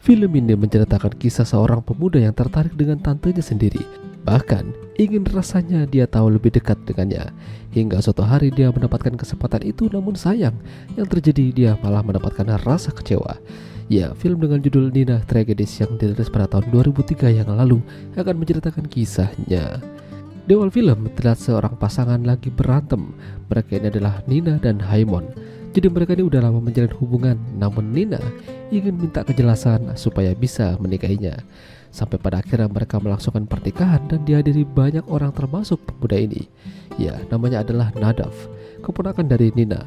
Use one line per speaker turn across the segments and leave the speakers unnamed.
Film ini menceritakan kisah seorang pemuda yang tertarik dengan tantenya sendiri. Bahkan ingin rasanya dia tahu lebih dekat dengannya. Hingga suatu hari dia mendapatkan kesempatan itu, namun sayang yang terjadi dia malah mendapatkan rasa kecewa. Ya, film dengan judul Nina Tragedies yang dirilis pada tahun 2003 yang lalu akan menceritakan kisahnya. Di awal film terlihat seorang pasangan lagi berantem. Mereka ini adalah Nina dan Haimon. Jadi mereka ini udah lama menjalin hubungan, namun Nina ingin minta kejelasan supaya bisa menikahinya. Sampai pada akhirnya mereka melangsungkan pernikahan dan dihadiri banyak orang termasuk pemuda ini. Ya, namanya adalah Nadav, keponakan dari Nina.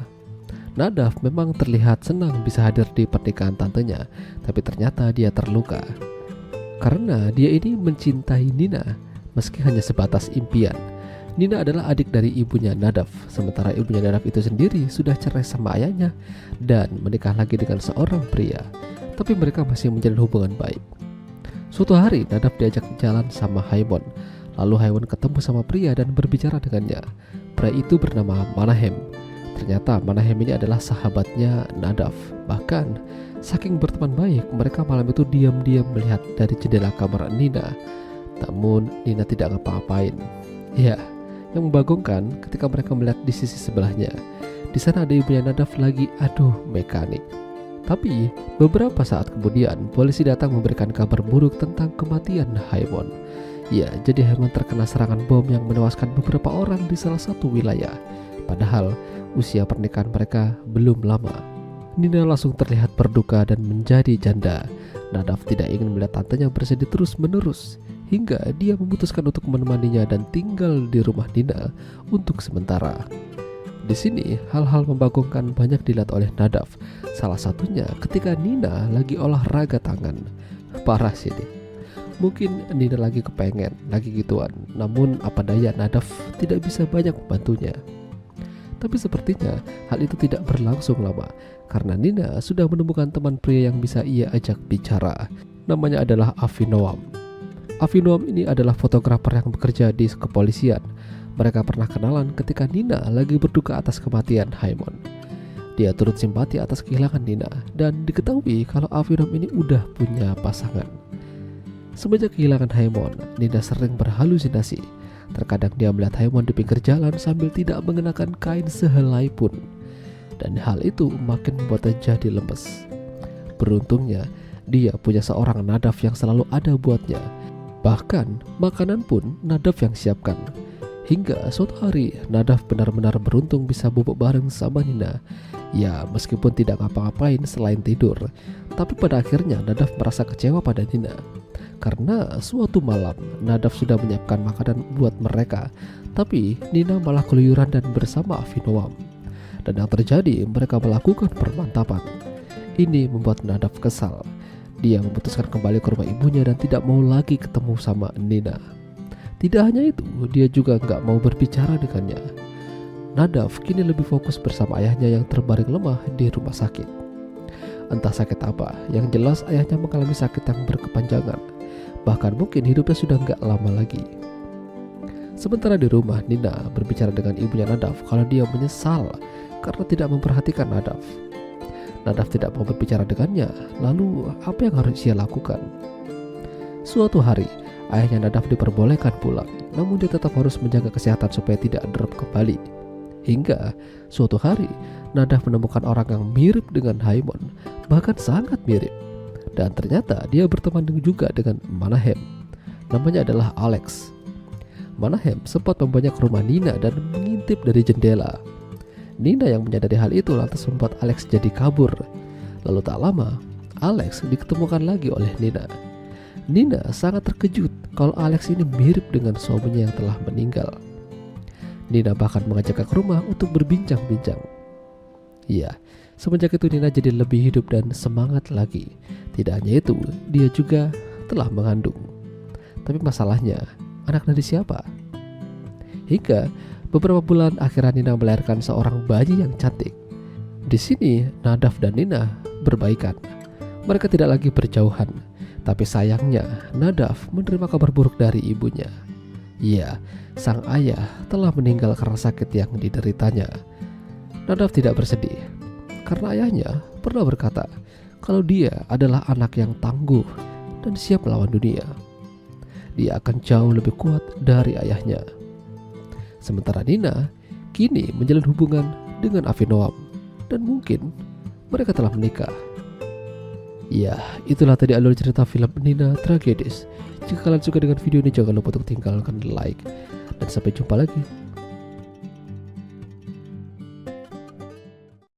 Nadav memang terlihat senang bisa hadir di pernikahan tantenya, tapi ternyata dia terluka. Karena dia ini mencintai Nina, meski hanya sebatas impian. Nina adalah adik dari ibunya Nadav, sementara ibunya Nadav itu sendiri sudah cerai sama ayahnya dan menikah lagi dengan seorang pria. Tapi mereka masih menjalin hubungan baik. Suatu hari Nadav diajak jalan sama Haimon. Lalu Haimon ketemu sama pria dan berbicara dengannya. Pria itu bernama Manahem. Ternyata Manahem ini adalah sahabatnya Nadav. Bahkan saking berteman baik, mereka malam itu diam-diam melihat dari jendela kamar Nina. Namun Nina tidak ngapa-ngapain. Ya, yang membagongkan ketika mereka melihat di sisi sebelahnya, di sana ada ibunya Nadav lagi adu mekanik. Tapi beberapa saat kemudian polisi datang memberikan kabar buruk tentang kematian Haimon. Ya, jadi Haimon terkena serangan bom yang menewaskan beberapa orang di salah satu wilayah. Padahal usia pernikahan mereka belum lama. Nina langsung terlihat berduka dan menjadi janda. Nadav tidak ingin melihat tantenya bersedih terus-menerus, hingga dia memutuskan untuk menemaninya dan tinggal di rumah Nina untuk sementara. Di sini hal-hal membagongkan banyak dilihat oleh Nadav. Salah satunya ketika Nina lagi olahraga tangan. Parah sih nih. Mungkin Nina lagi kepengen, lagi gituan. Namun apa daya, Nadav tidak bisa banyak membantunya. Tapi sepertinya hal itu tidak berlangsung lama, karena Nina sudah menemukan teman pria yang bisa ia ajak bicara. Namanya adalah Avinoam. Avinoam ini adalah fotografer yang bekerja di kepolisian. Mereka pernah kenalan ketika Nina lagi berduka atas kematian Haimon. Dia turut simpati atas kehilangan Nina dan diketahui kalau Avinoam ini udah punya pasangan. Semenjak kehilangan Haimon, Nina sering berhalusinasi. Terkadang dia melihat Haimon di pinggir jalan sambil tidak mengenakan kain sehelai pun. Dan hal itu makin membuatnya jadi lemes. Beruntungnya, dia punya seorang Nadav yang selalu ada buatnya. Bahkan makanan pun Nadav yang siapkan. Hingga suatu hari Nadav benar-benar beruntung bisa bubuk bareng sama Nina. Ya, meskipun tidak ngapa-ngapain selain tidur, tapi pada akhirnya Nadav merasa kecewa pada Nina. Karena suatu malam Nadav sudah menyiapkan makanan buat mereka, tapi Nina malah keluyuran dan bersama Avinoam. Dan yang terjadi, mereka melakukan permantapan. Ini membuat Nadav kesal. Dia memutuskan kembali ke rumah ibunya dan tidak mau lagi ketemu sama Nina. Tidak hanya itu, dia juga gak mau berbicara dengannya. Nadav kini lebih fokus bersama ayahnya yang terbaring lemah di rumah sakit. Entah sakit apa, yang jelas ayahnya mengalami sakit yang berkepanjangan. Bahkan mungkin hidupnya sudah gak lama lagi. Sementara di rumah, Nina berbicara dengan ibunya Nadav kalau dia menyesal karena tidak memperhatikan Nadav. Nadav tidak mau berbicara dengannya, lalu apa yang harus ia lakukan? Suatu hari, ayahnya Nadav diperbolehkan pulang, namun dia tetap harus menjaga kesehatan supaya tidak drop kembali. Hingga suatu hari, Nadav menemukan orang yang mirip dengan Haimon, bahkan sangat mirip. Dan ternyata dia berteman juga dengan Manahem. Namanya adalah Alex. Manahem sempat membajak rumah Nina dan mengintip dari jendela. Nina yang menyadari hal itu lantas membuat Alex jadi kabur. Lalu tak lama, Alex diketemukan lagi oleh Nina. Nina sangat terkejut kalau Alex ini mirip dengan suaminya yang telah meninggal. Nina bahkan mengajaknya ke rumah untuk berbincang-bincang. Iya, semenjak itu Nina jadi lebih hidup dan semangat lagi. Tidak hanya itu, dia juga telah mengandung. Tapi masalahnya, anak dari siapa? Hingga beberapa bulan akhirnya Nina melahirkan seorang bayi yang cantik. Di sini Nadav dan Nina berbaikan. Mereka tidak lagi berjauhan. Tapi sayangnya Nadav menerima kabar buruk dari ibunya. Iya, sang ayah telah meninggal karena sakit yang dideritanya. Nadav tidak bersedih karena ayahnya pernah berkata kalau dia adalah anak yang tangguh dan siap melawan dunia. Dia akan jauh lebih kuat dari ayahnya. Sementara Nina kini menjalin hubungan dengan Avinoam dan mungkin mereka telah menikah. Ya, itulah tadi alur cerita film Nina Tragedis. Jika kalian suka dengan video ini, jangan lupa untuk tinggalkan like. Dan sampai jumpa lagi.